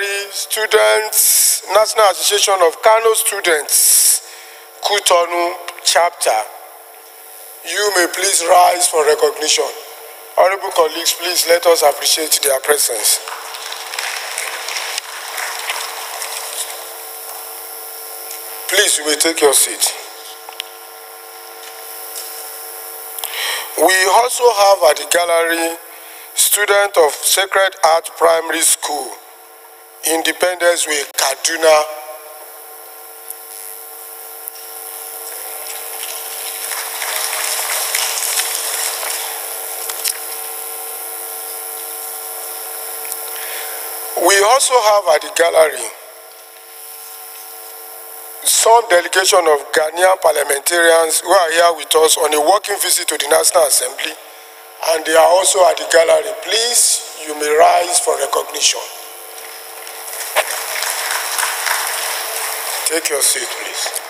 Plenary Students, National Association of Kano Students, Kutonu Chapter. You may please rise for recognition. Honorable colleagues, please let us appreciate their presence. Please, you may take your seat. We also have at the gallery student of Sacred Heart Primary School, Independence Way, Kaduna. We also have at the gallery some delegation of Ghanaian parliamentarians who are here with us on a working visit to the National Assembly, and they are also at the gallery. Please, you may rise for recognition. Take your seat, please.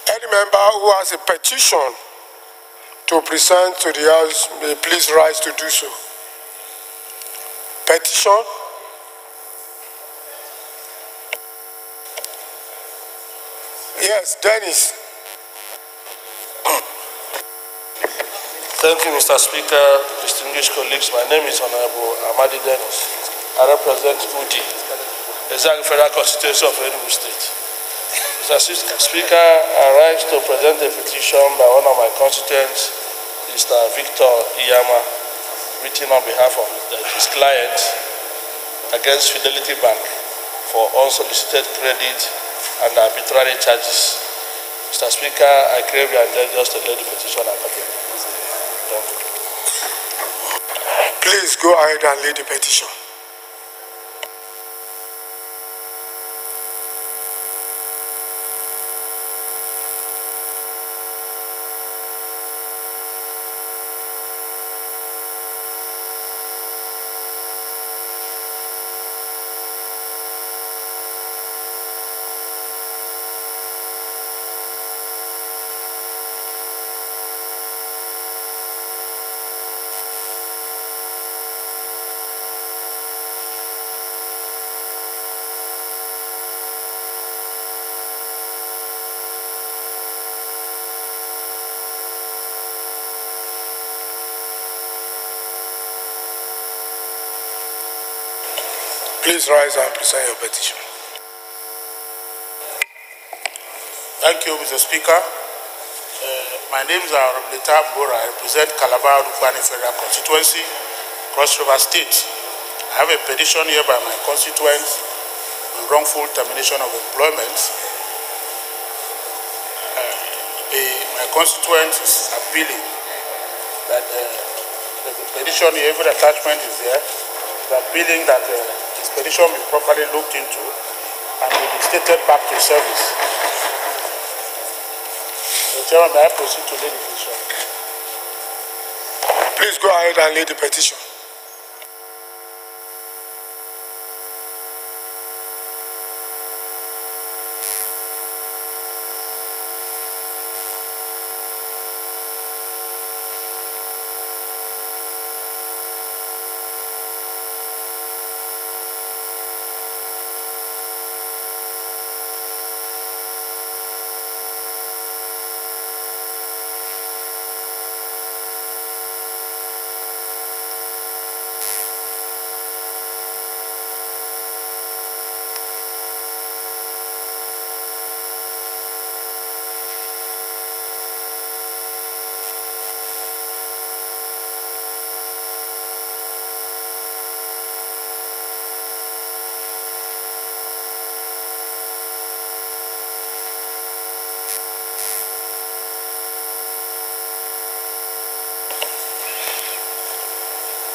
Any member who has a petition to present to the House may please rise to do so. Petition? Yes, Dennis. Thank you, Mr. Speaker, distinguished colleagues. My name is Honorable Amadi Dennis. I represent UD, the Zag Federal Constituency of Enugu State. Mr. Speaker, I rise to present a petition by one of my constituents, Mr. Victor Iyama, written on behalf of his client against Fidelity Bank for unsolicited credit and arbitrary charges. Mr. Speaker, I crave your indulgence to lay the petition at the Please go ahead and lay the petition. Please rise and present your petition. Thank you, Mr. Speaker. My name is Honorable Mbora. I represent Calabar Rufani Federal Constituency, Cross River State. I have a petition here by my constituents on wrongful termination of employment. My constituent is appealing that the petition here, every attachment is there, is appealing that his petition be properly looked into and will be stated back to service. The Chairman, may I proceed to lay the petition? Please go ahead and lay the petition.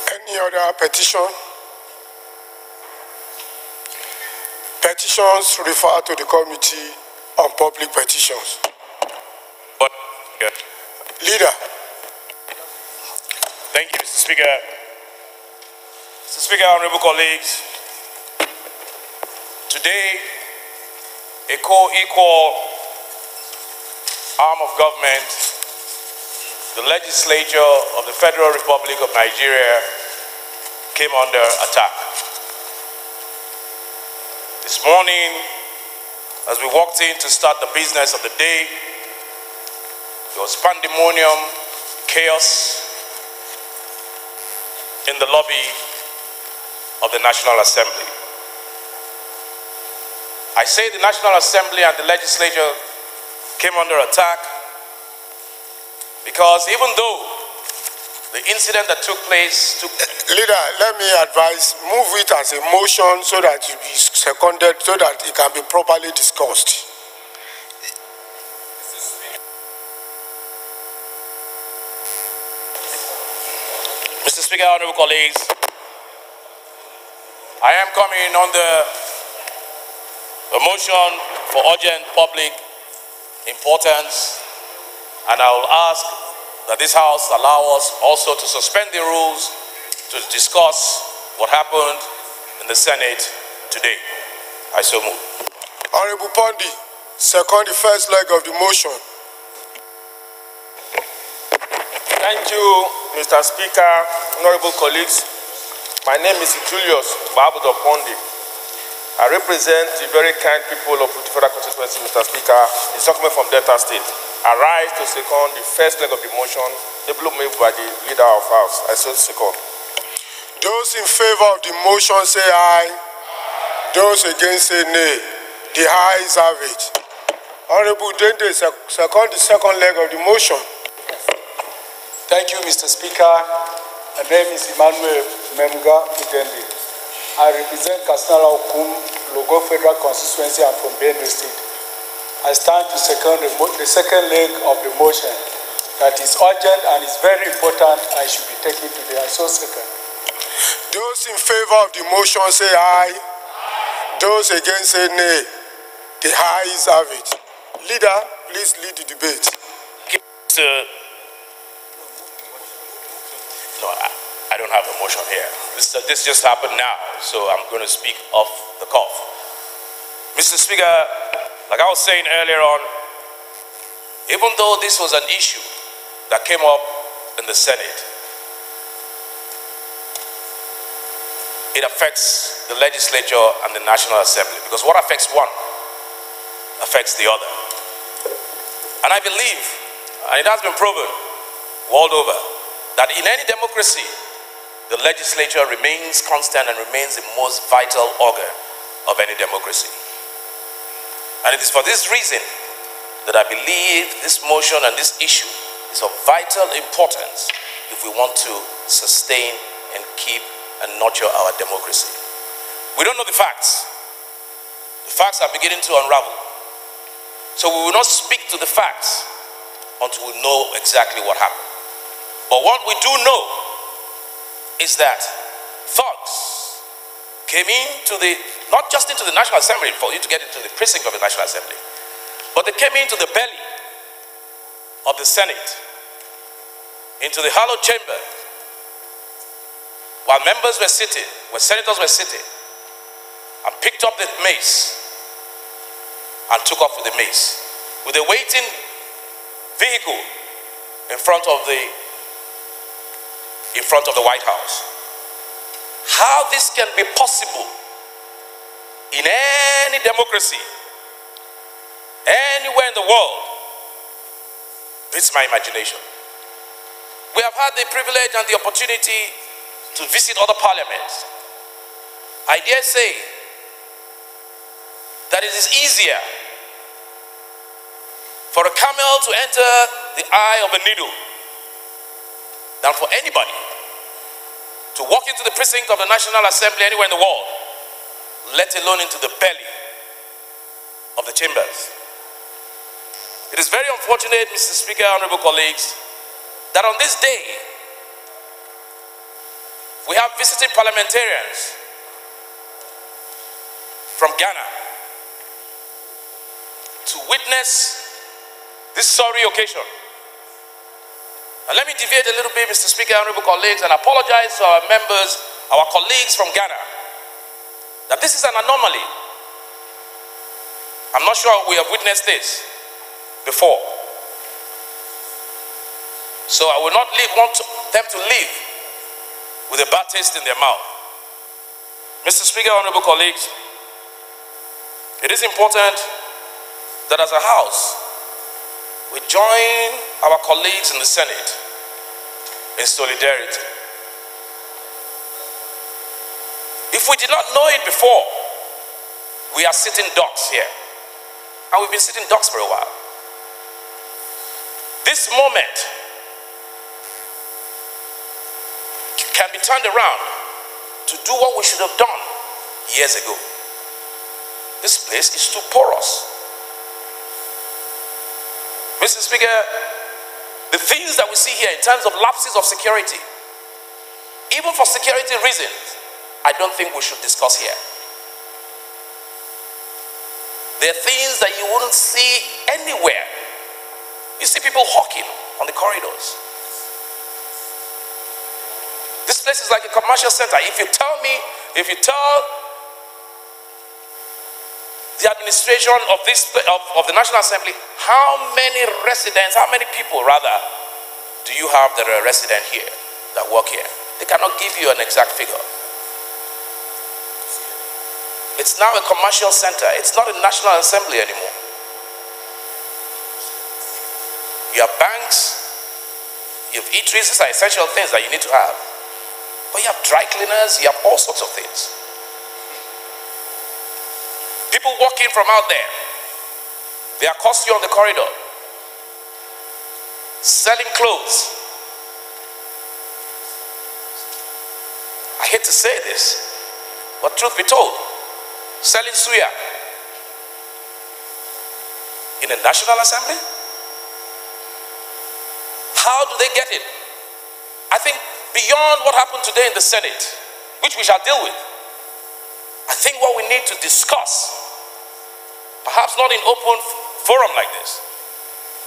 Any other petition? Petitions refer to the Committee on Public Petitions. Leader. Thank you, Mr. Speaker. Mr. Speaker, honorable colleagues, Today, a co-equal arm of government, the legislature of the Federal Republic of Nigeria, came under attack. This morning, as we walked in to start the business of the day, there was pandemonium, chaos in the lobby of the National Assembly. I say the National Assembly and the legislature came under attack because even though the incident that took place Leader, let me advise, move it as a motion so that it be seconded, so that it can be properly discussed. Mr. Speaker, honorable colleagues, I am coming under a motion for urgent public importance, and I will ask that this House allow us also to suspend the rules to discuss what happened in the Senate today. I so move. Honorable Pondi, second the first leg of the motion. Thank you, Mr. Speaker, honorable colleagues. My name is Julius Babudo Pondi. I represent the very kind people of the Federal Constituency, Mr. Speaker, the document from Delta State. I rise to second the first leg of the motion, ably moved by the leader of House. I so second. Those in favor of the motion say aye. Those against say nay. The ayes have it. Honorable Dende, second the second leg of the motion. Thank you, Mr. Speaker. My name is Emmanuel Memga Udende. I represent Kasnala Okum, Logo Federal Constituency. I'm from Benue State. I stand to second the second leg of the motion that is urgent and is very important. I should be taken today. I so second. Those in favor of the motion say aye. Those against say nay. The ayes have it. Leader, please lead the debate. No, I don't have a motion here. This just happened now, so I'm going to speak off the cuff. Mr. Speaker, like I was saying earlier on, even though this was an issue that came up in the Senate, it affects the legislature and the National Assembly, because what affects one affects the other. And I believe, and it has been proven world over, that in any democracy, the legislature remains constant and remains the most vital organ of any democracy. And it is for this reason that I believe this motion and this issue is of vital importance if we want to sustain and keep and nurture our democracy. We don't know the facts. The facts are beginning to unravel. So we will not speak to the facts until we know exactly what happened. But what we do know is that thugs came into not just into the National Assembly for you to get into the precinct of the National Assembly, but they came into the belly of the Senate, into the hallowed chamber, while members were sitting, where senators were sitting, and picked up the mace and took off with the mace, with a waiting vehicle in front of the White House. How this can be possible in any democracy, anywhere in the world, beats my imagination. We have had the privilege and the opportunity to visit other parliaments. I dare say that it is easier for a camel to enter the eye of a needle than for anybody to walk into the precinct of the National Assembly anywhere in the world, let alone into the belly of the chambers. It is very unfortunate, Mr. Speaker, honorable colleagues, that on this day, we have visiting parliamentarians from Ghana to witness this sorry occasion. And let me deviate a little bit, Mr. Speaker, honorable colleagues, and apologize to our members, our colleagues from Ghana, that this is an anomaly I'm not sure we have witnessed this before. So I will not want them to leave with a bad taste in their mouth. Mr. Speaker, honorable colleagues, it is important that as a House, we join our colleagues in the Senate in solidarity. If we did not know it before, we are sitting ducks here. And we've been sitting ducks for a while. This moment can be turned around to do what we should have done years ago. This place is too porous. Mr. Speaker, the things that we see here in terms of lapses of security, even for security reasons, I don't think we should discuss here. There are things that you wouldn't see anywhere. You see people hawking on the corridors. This place is like a commercial center. If you tell the administration of the National Assembly, how many people do you have that are resident here, that work here? They cannot give you an exact figure. It's now a commercial center. It's not a National Assembly anymore. You have banks, you have eateries. These are essential things that you need to have. But you have dry cleaners, you have all sorts of things. People walking from out there, they accost you on the corridor, selling clothes. I hate to say this, but truth be told, selling suya in a National Assembly? How do they get it? I think beyond what happened today in the Senate, which we shall deal with, I think what we need to discuss, perhaps not in open forum like this,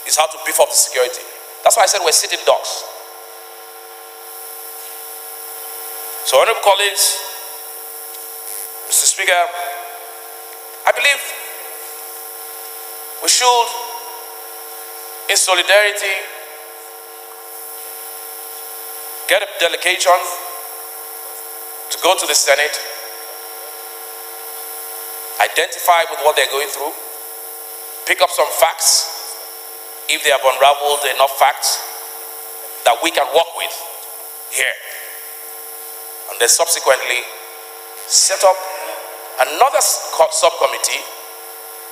is how to beef up the security. That's why I said we're sitting ducks. So, honorable colleagues, Mr. Speaker, I believe we should, in solidarity, get a delegation to go to the Senate, identify with what they're going through, pick up some facts, if they have unraveled enough facts that we can work with here, and then subsequently set up another subcommittee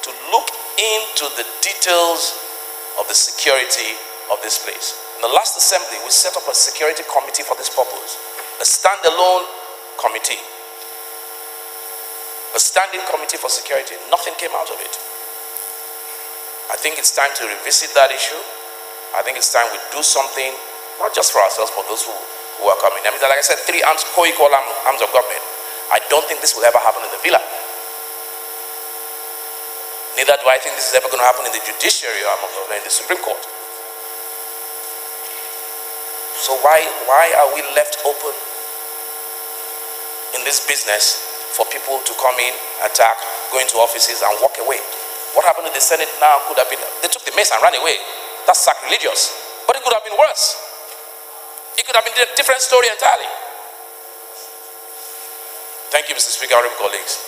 to look into the details of the security of this place. In the last assembly, we set up a security committee for this purpose, a standalone committee, a standing committee for security. Nothing came out of it. I think it's time to revisit that issue. I think it's time we do something, not just for ourselves, but those who are coming. I mean, like I said, 3 arms, co-equal arms of government. I don't think this will ever happen in the villa. Neither do I think this is ever going to happen in the judiciary arm of government, in the Supreme Court. So why are we left open in this business for people to come in, attack, go into offices and walk away? What happened to the Senate now could have been, they took the mace and ran away. That's sacrilegious. But it could have been worse. It could have been a different story entirely. Thank you, Mr. Speaker, honorable colleagues.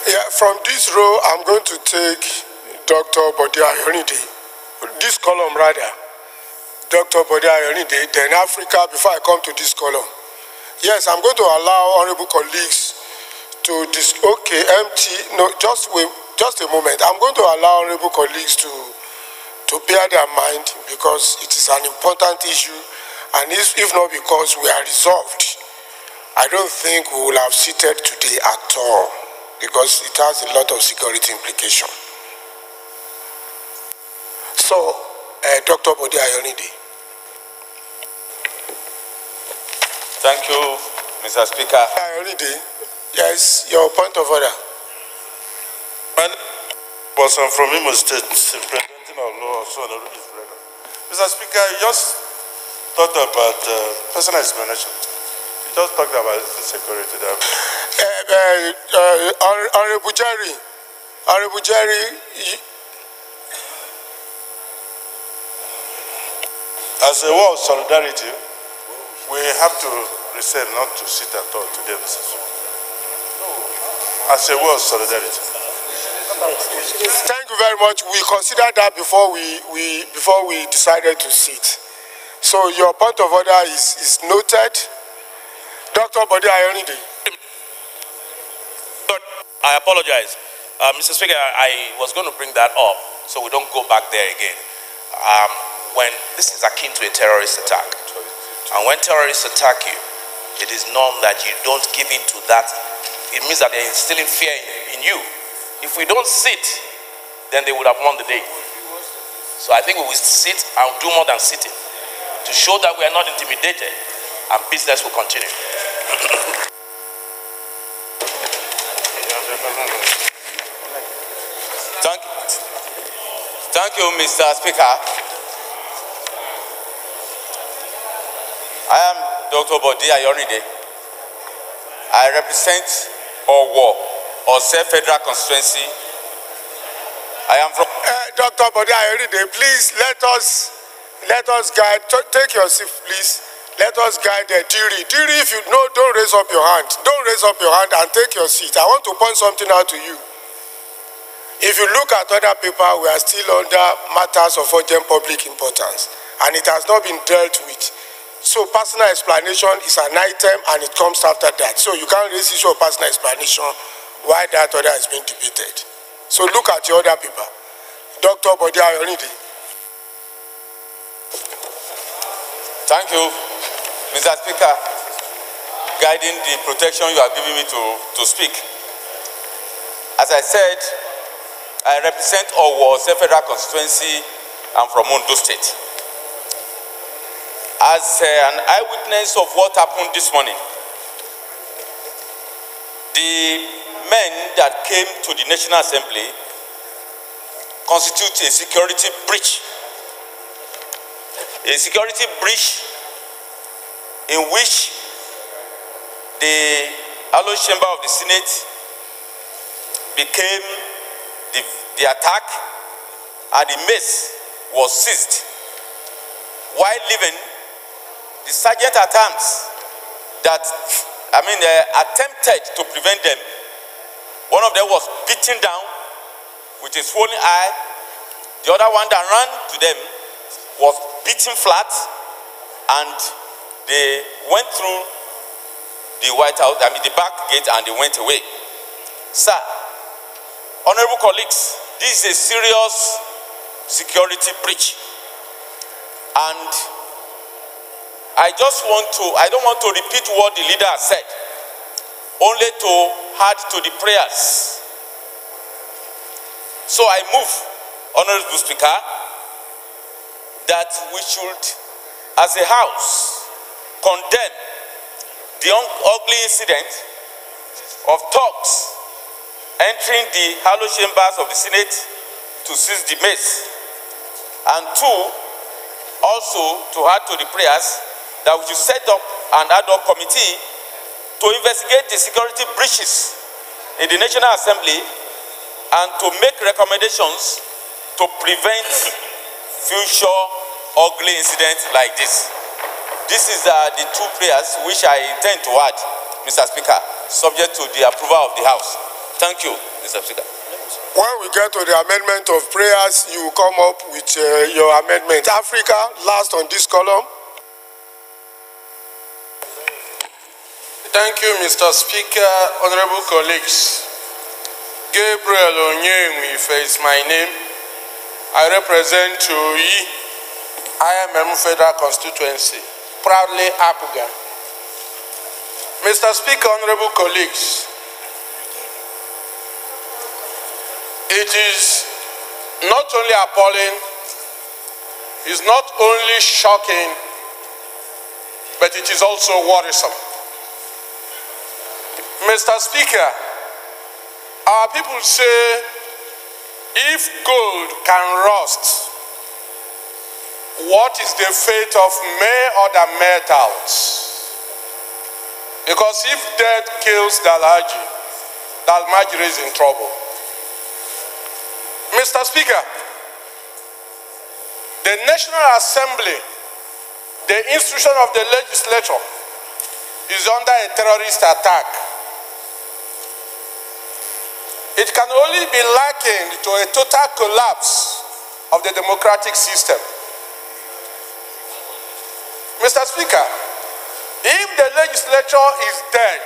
Yeah, from this row, I'm going to take Dr. Bode Ayorunnide. This column, rather. Dr. Bode Ayorunnide, then Africa, before I come to this column. Yes, I'm going to allow honorable colleagues to just a moment. I'm going to allow honorable colleagues to bear their mind, because it is an important issue, and if not because we are resolved, I don't think we will have seated today at all, because it has a lot of security implication. So, Dr. Bode Ayorunnide. Thank you, Mr. Speaker. Ayorunnide, yes, your point of order. My name was from Imo State, representing our law, Mr. Speaker, you just talked about personal explanation. just talked about security. Honorable Jerry, as a war of solidarity, we have to reserve not to sit at all today. As a war of solidarity. Thank you very much. We considered that before we decided to sit. So your point of order is noted. Dr. Bode Ayonide. I apologize. Mr. Speaker, I was going to bring that up so we don't go back there again. When this is akin to a terrorist attack, and when terrorists attack you, it is known that you don't give in to that. It means that they're instilling fear in you. If we don't sit, then they would have won the day. So I think we will sit and do more than sitting to show that we are not intimidated and business will continue. Thank you, Mr. Speaker. I am Dr. Bode Ayonide. I represent Owo, Ose Federal Constituency. I am from... Dr. Bode Ayonide, please let us guide. Take your seat, please. Let us guide the Diri. Diri, if you know, don't raise up your hand. Don't raise up your hand and take your seat. I want to point something out to you. If you look at other people, we are still under matters of urgent public importance, and it has not been dealt with. So personal explanation is an item, and it comes after that. So you can't raise issue of personal explanation while that order is being debated. So look at the other people. Dr. Bode Ayonide. Thank you, Mr. Speaker, guiding the protection you are giving me to speak. As I said, I represent Owo Federal Constituency. I'm from Ondo State. As an eyewitness of what happened this morning, the men that came to the National Assembly constitute a security breach. A security breach in which the Hallowed Chamber of the Senate became the attack, and the mace was seized. While leaving, the sergeant at arms attempted to prevent them. One of them was beaten down with a swollen eye. The other one that ran to them was beaten flat, and they went through the White House, the back gate, and they went away. Sir, honorable colleagues, this is a serious security breach. And I don't want to repeat what the leader has said, only to add to the prayers. So I move, honorable Speaker, that we should, as a house, condemn the ugly incident of thugs entering the hallowed chambers of the Senate to seize the mace. And two, also to add to the prayers that we should set up an ad hoc committee to investigate the security breaches in the National Assembly and to make recommendations to prevent future ugly incidents like this. This is the two prayers which I intend to add, Mr. Speaker, subject to the approval of the House. Thank you, Mr. Speaker. When we get to the amendment of prayers, you come up with your amendment. Africa, last on this column. Thank you, Mr. Speaker, honorable colleagues. Gabriel Onyenwife is my name. I represent IMM Federal Constituency, proudly Apuga. Mr. Speaker, honorable colleagues, it is not only appalling, it's not only shocking, but it is also worrisome. Mr. Speaker, our people say, if gold can rust, what is the fate of mere other metals? Because if death kills Dalmaji is in trouble. Mr. Speaker, the National Assembly, the institution of the legislature, is under a terrorist attack. It can only be likened to a total collapse of the democratic system. Mr. Speaker, if the legislature is dead,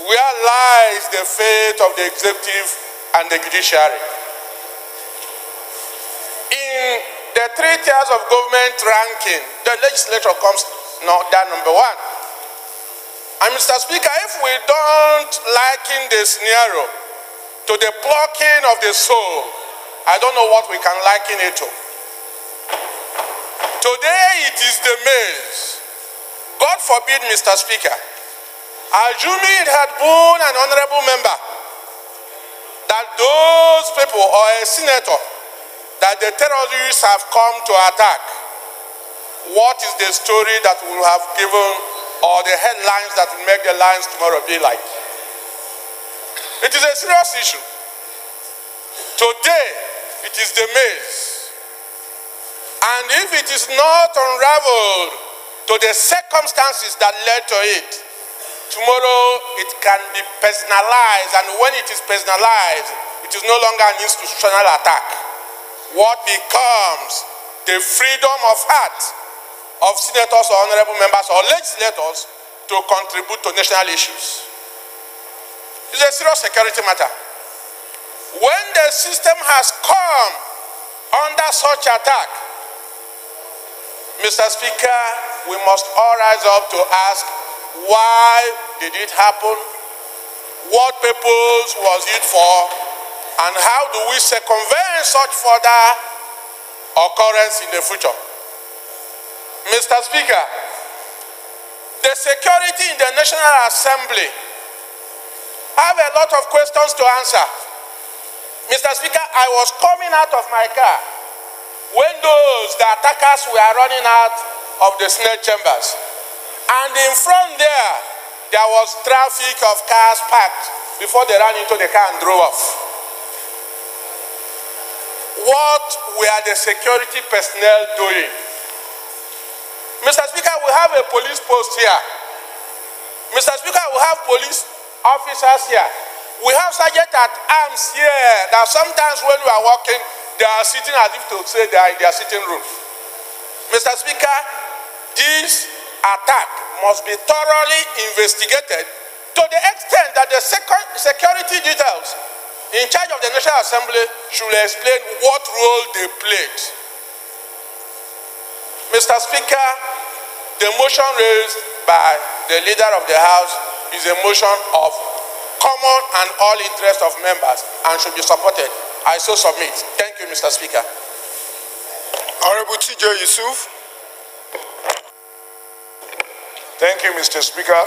where lies the fate of the executive and the judiciary? In the 3 tiers of government ranking, the legislature comes down number 1. And Mr. Speaker, if we don't liken the scenario to the plucking of the soul, I don't know what we can liken it to. Today it is the maize. God forbid, Mr. Speaker, assuming it had been an honorable member, that those people or a senator that the terrorists have come to attack, what is the story that we will have given, or the headlines that will make the lines tomorrow be like? It is a serious issue. Today, it is the maize. And if it is not unraveled to the circumstances that led to it, tomorrow it can be personalized, and when it is personalized, it is no longer an institutional attack. What becomes the freedom of heart of senators or honorable members or legislators to contribute to national issues? It's a serious security matter. When the system has come under such attack, Mr. Speaker, we must all rise up to ask, why did it happen? What purpose was it for? And how do we circumvent such further occurrence in the future? Mr. Speaker, the security in the National Assembly have a lot of questions to answer. Mr. Speaker, I was coming out of my car when the attackers were running out of the Senate chambers. And in front there was traffic of cars parked before they ran into the car and drove off. What were the security personnel doing? Mr. Speaker, we have a police post here. Mr. Speaker, we have police officers here. We have sergeants at arms here that sometimes when we are walking, they are sitting as if to say they are in their sitting room. Mr. Speaker, this attack must be thoroughly investigated to the extent that the security details in charge of the National Assembly should explain what role they played. Mr. Speaker, the motion raised by the leader of the House is a motion of common and all interest of members and should be supported. I so submit. Thank you, Mr. Speaker. Honorable T.J. Yusuf. Thank you, Mr. Speaker.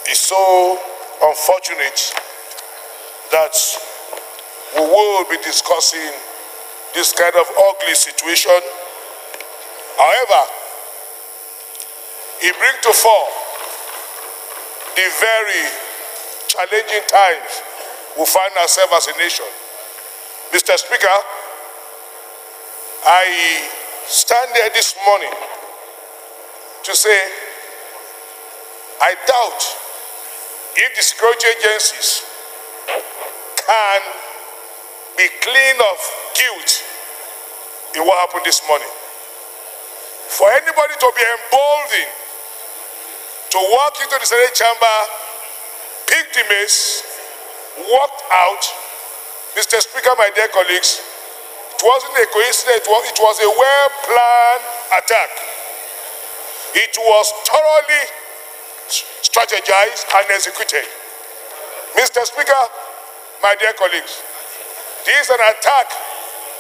It's so unfortunate that we will be discussing this kind of ugly situation. However, it brings to fore the very challenging times we find ourselves as a nation. Mr. Speaker, I stand there this morning to say I doubt if the security agencies can be clean of guilt in what happened this morning. For anybody to be emboldened to walk into the Senate chamber, pick the mace, walked out, Mr. Speaker, my dear colleagues, it wasn't a coincidence, it was a well-planned attack. It was thoroughly strategized and executed. Mr. Speaker, my dear colleagues, this is an attack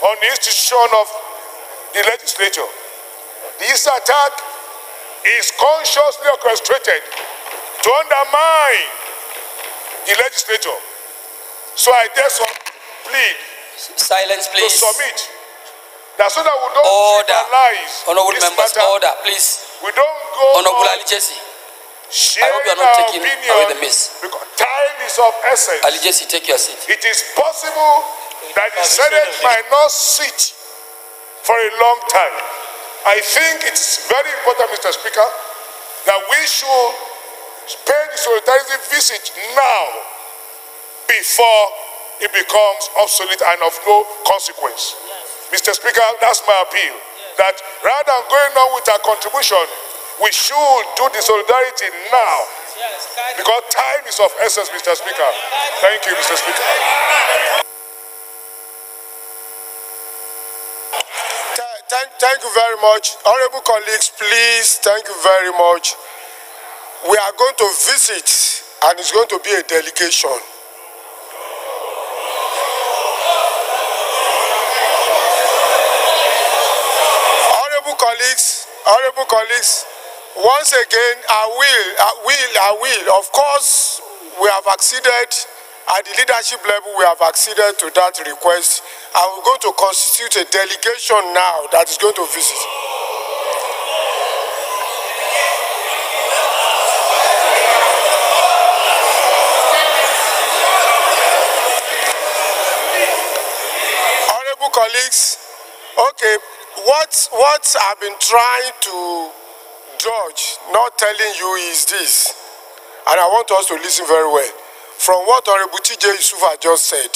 on the institution of the legislature. This attack is consciously orchestrated to undermine the legislature. So I therefore plead silence, please. To submit that so that we don't order. trivialize Honorable this members, matter. order, please. We don't go go Honorable on Ali Jesse, I hope you are sharing not our taking away opinion the miss. because time is of essence. Ali Jesse, take your seat. It is possible that the Senate might not sit for a long time. I think it's very important, Mr. Speaker, that we should pay the solidarity visit now before it becomes obsolete and of no consequence. Mr. Speaker, that's my appeal. That rather than going on with our contribution, we should do the solidarity now. Because time is of essence, Mr. Speaker. Thank you, Mr. Speaker. Thank you very much. Honorable colleagues, please, thank you very much. We are going to visit, and it's going to be a delegation. Honorable colleagues, once again, I will. Of course, we have acceded, at the leadership level, we have acceded to that request. And we're going to constitute a delegation now that is going to visit. Honorable colleagues, okay, what I've been trying to dodge, not telling you, is this, and I want us to listen very well. From what Honorable T.J. Yusufa just said,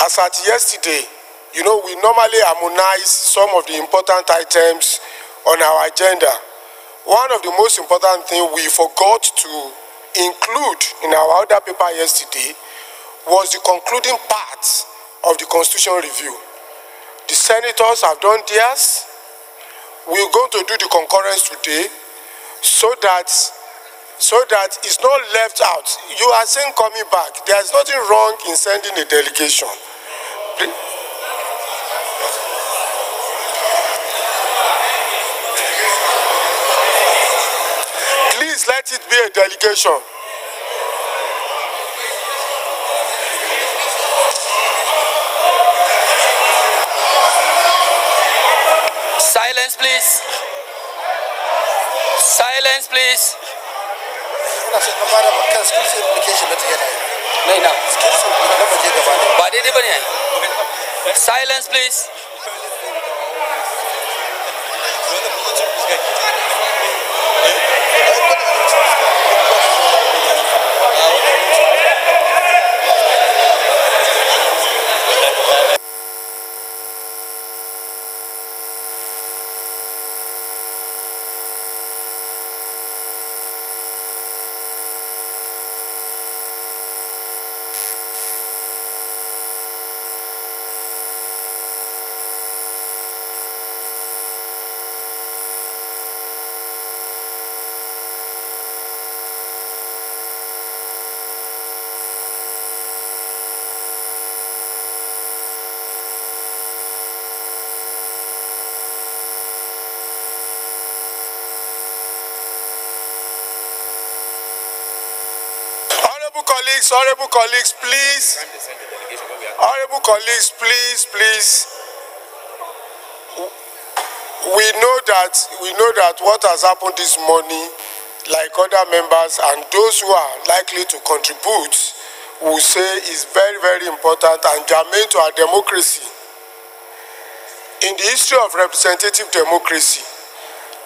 as at yesterday, you know, we normally harmonize some of the important items on our agenda. One of the most important things we forgot to include in our other paper yesterday was the concluding part of the Constitution review. The senators have done theirs. We're going to do the concurrence today so that it's not left out. You are saying coming back. There's nothing wrong in sending a delegation. Please let it be a delegation. Silence, please. Silence, please. Silence, please. Honorable colleagues, please. Honorable colleagues, please. We know that what has happened this morning, like other members and those who are likely to contribute, will say is very, very important and germane to our democracy. In the history of representative democracy,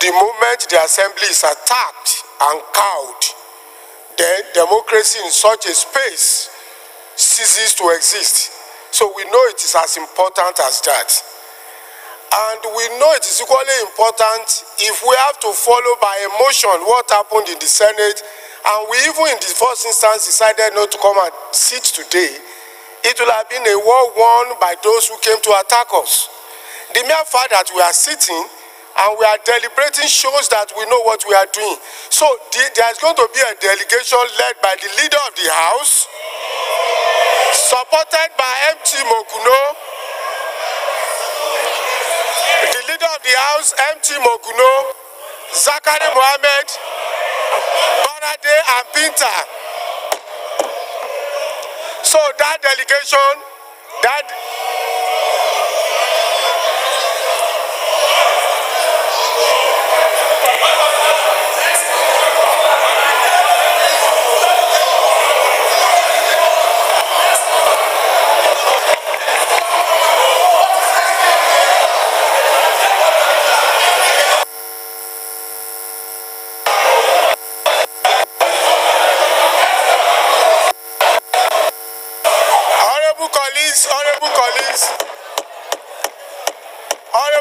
the moment the assembly is attacked and cowed, then democracy in such a space ceases to exist. So we know it is as important as that. And we know it is equally important if we have to follow by emotion what happened in the Senate, and we even in the first instance decided not to come and sit today, it will have been a war won by those who came to attack us. The mere fact that we are sitting and we are deliberating shows that we know what we are doing. So there is going to be a delegation led by the leader of the House, supported by MT Moguno, the leader of the House, MT Moguno, Zakari Mohammed, Barade and Pinta. So that delegation,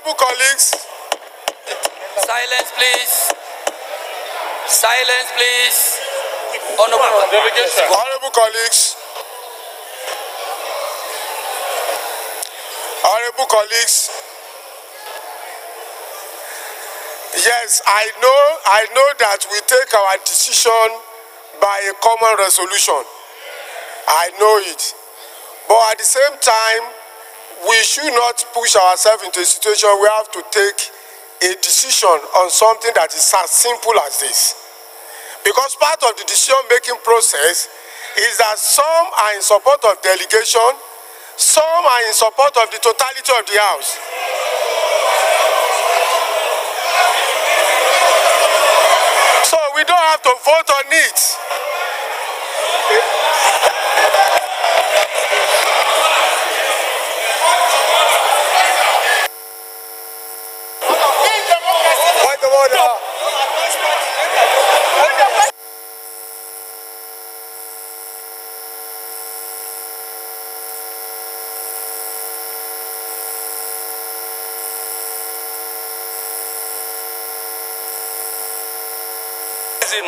Honorable colleagues. Silence, please. Silence, please. Honorable colleagues. Honorable colleagues. Yes, I know that we take our decision by a common resolution. I know it. But at the same time, we should not push ourselves into a situation where we have to take a decision on something that is as simple as this. Because part of the decision-making process is that some are in support of delegation, some are in support of the totality of the House. So we don't have to vote on it. Point of order.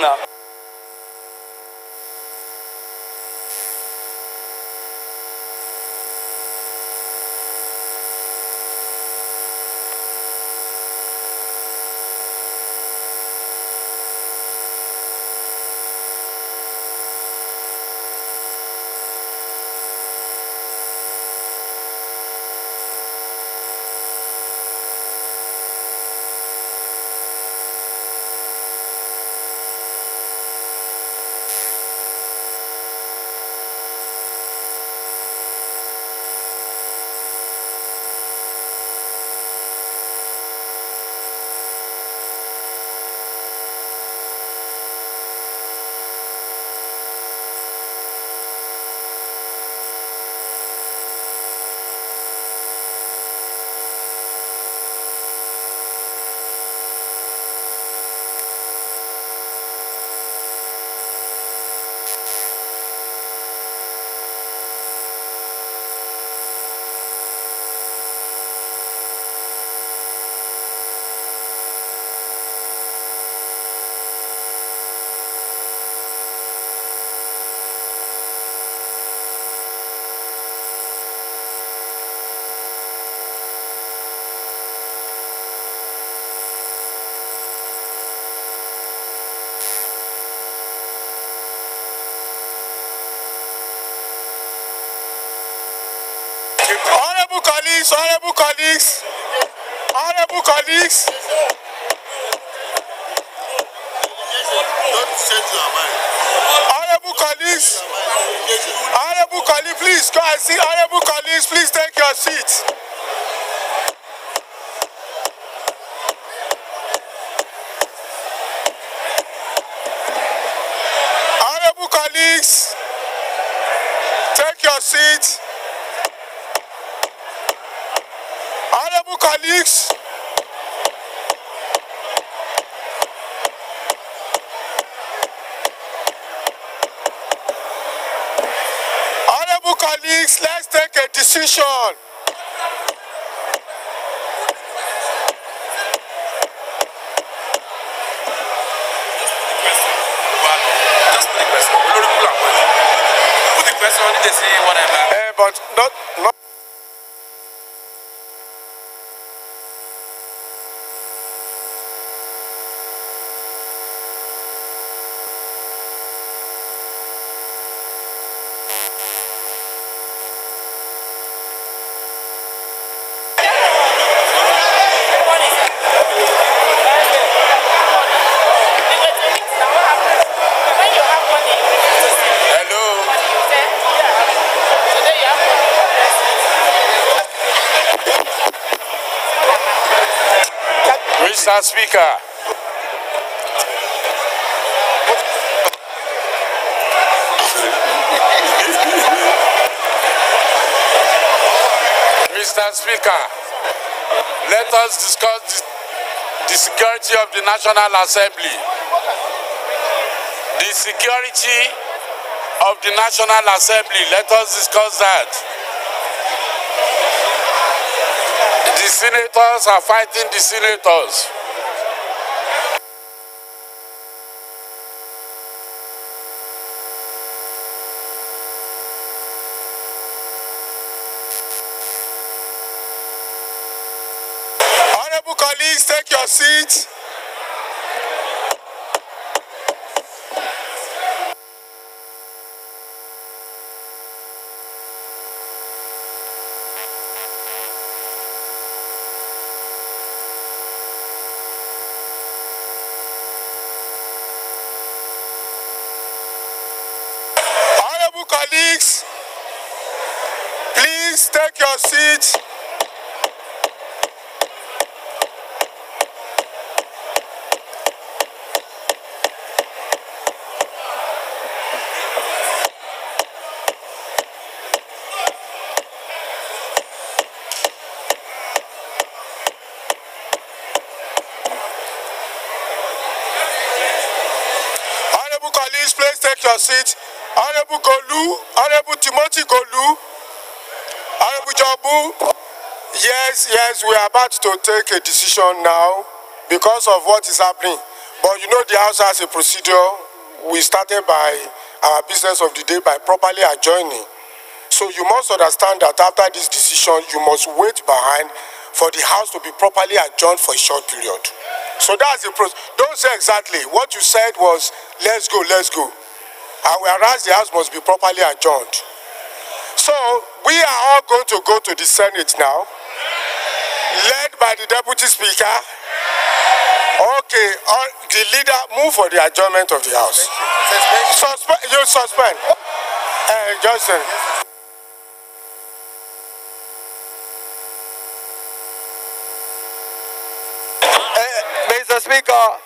Now. Honorable colleagues, honorable colleagues, honorable colleagues. Honorable colleagues, honorable colleagues, please go and see. Honorable colleagues, please take your seats. Honorable colleagues, take your seats. Honorable colleagues, honorable colleagues, let's take a decision. Just put the question. Put the question on it, say whatever. But not. Mr. Speaker, Mr. Speaker, let us discuss the security of the National Assembly. The security of the National Assembly, let us discuss that. The senators are fighting the senators. Honorable colleagues, take your seats. Honorable colleagues, please take your seats. Honorable colleagues, please take your seat. Honorable Golu, Honorable Timothy Golu, Honorable Jobu. Yes, we are about to take a decision now because of what is happening. But you know the House has a procedure. We started by our business of the day by properly adjourning. So you must understand that after this decision, you must wait behind for the House to be properly adjourned for a short period. So that's the process. Don't say exactly. What you said was, let's go. And whereas the House must be properly adjourned. So we are all going to go to the Senate now, led by the Deputy Speaker. Okay, the leader, move for the adjournment of the House. You suspend. Johnson. Mr. Speaker.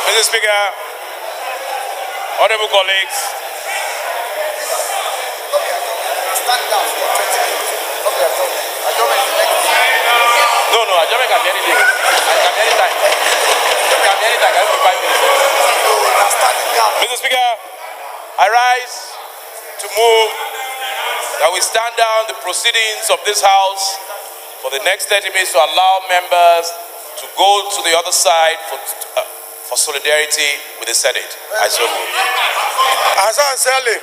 Mr. Speaker, honorable colleagues, no, adjournment can be any day. It can be any time. It can be any time. It can be 5 minutes. Mr. Speaker, I rise to move that we stand down the proceedings of this House for the next 30 minutes to allow members to go to the other side for solidarity with the Senate. I so move. Hassan Sally.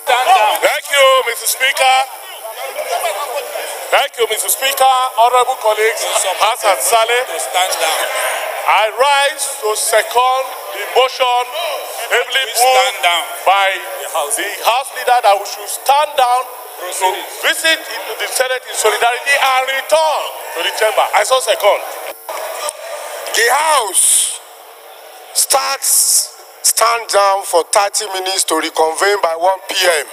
Thank you, Mr. Speaker. Thank you, Mr. Speaker. Honorable colleagues, Hassan Saleh. I rise to second the motion ably moved by the House leader that we should stand down to visit the Senate in solidarity and return to the chamber. I so second. The House stand down for 30 minutes to reconvene by 1 p.m.